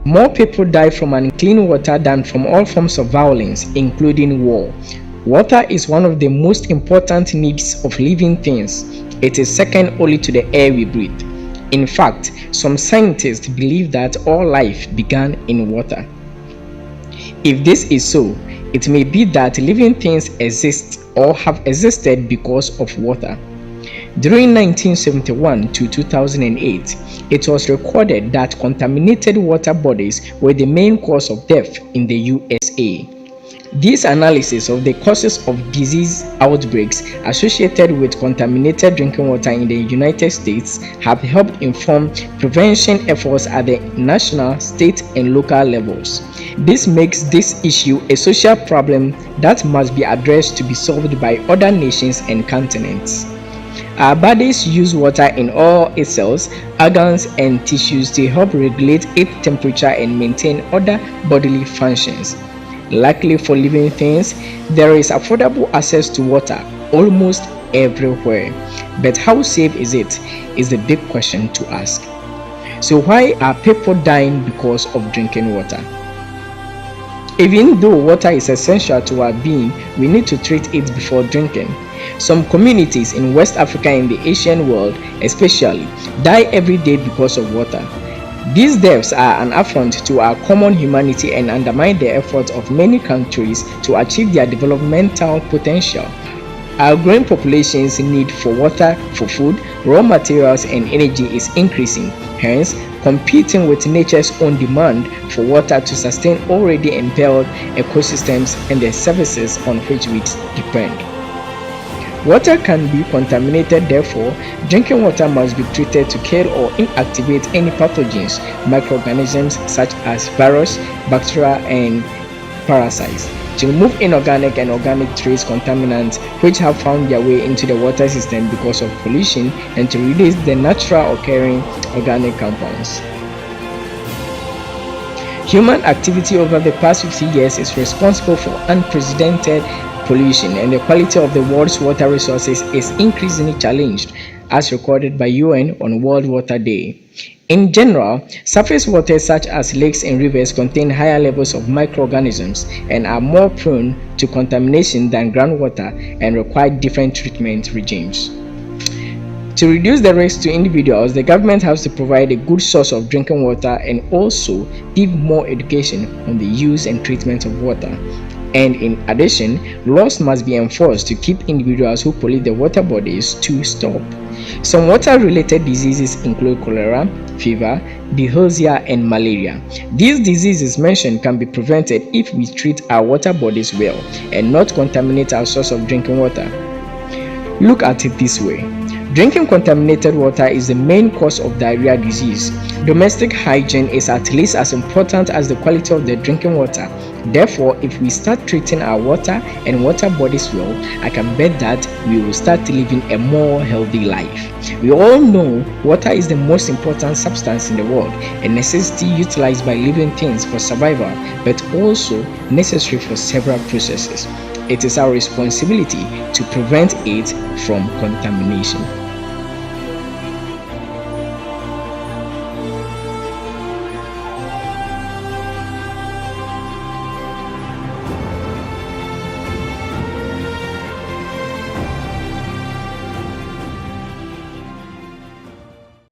More people die from unclean water than from all forms of violence, including war. Water is one of the most important needs of living things. It is second only to the air we breathe. In fact, some scientists believe that all life began in water. If this is so, it may be that living things exist or have existed because of water. During 1971 to 2008, it was recorded that contaminated water bodies were the main cause of death in the USA. These analyses of the causes of disease outbreaks associated with contaminated drinking water in the United States have helped inform prevention efforts at the national, state, and local levels. This makes this issue a social problem that must be addressed to be solved by other nations and continents. Our bodies use water in all its cells, organs, and tissues to help regulate its temperature and maintain other bodily functions. Luckily for living things, there is affordable access to water almost everywhere. But how safe is it is the big question to ask. So why are people dying because of drinking water? Even though water is essential to our being, we need to treat it before drinking. Some communities in West Africa and the Asian world especially die every day because of water. These deaths are an affront to our common humanity and undermine the efforts of many countries to achieve their developmental potential. Our growing population's need for water for food, raw materials, and energy is increasing, hence competing with nature's own demand for water to sustain already impaired ecosystems and the services on which we depend. Water can be contaminated, therefore, drinking water must be treated to kill or inactivate any pathogens, microorganisms such as virus, bacteria, and parasites, to remove inorganic and organic trace contaminants which have found their way into the water system because of pollution, and to release the natural occurring organic compounds. Human activity over the past 50 years is responsible for unprecedented pollution, and the quality of the world's water resources is increasingly challenged, as recorded by UN on World Water Day. In general, surface waters such as lakes and rivers contain higher levels of microorganisms and are more prone to contamination than groundwater and require different treatment regimes. To reduce the risk to individuals, the government has to provide a good source of drinking water and also give more education on the use and treatment of water. And in addition, laws must be enforced to keep individuals who pollute the water bodies to stop. Some water-related diseases include cholera, fever, bilharzia, and malaria. These diseases mentioned can be prevented if we treat our water bodies well and not contaminate our source of drinking water. Look at it this way. Drinking contaminated water is the main cause of diarrhea disease. Domestic hygiene is at least as important as the quality of the drinking water. Therefore, if we start treating our water and water bodies well, I can bet that we will start living a more healthy life. We all know water is the most important substance in the world, a necessity utilized by living things for survival, but also necessary for several processes. It is our responsibility to prevent it from contamination.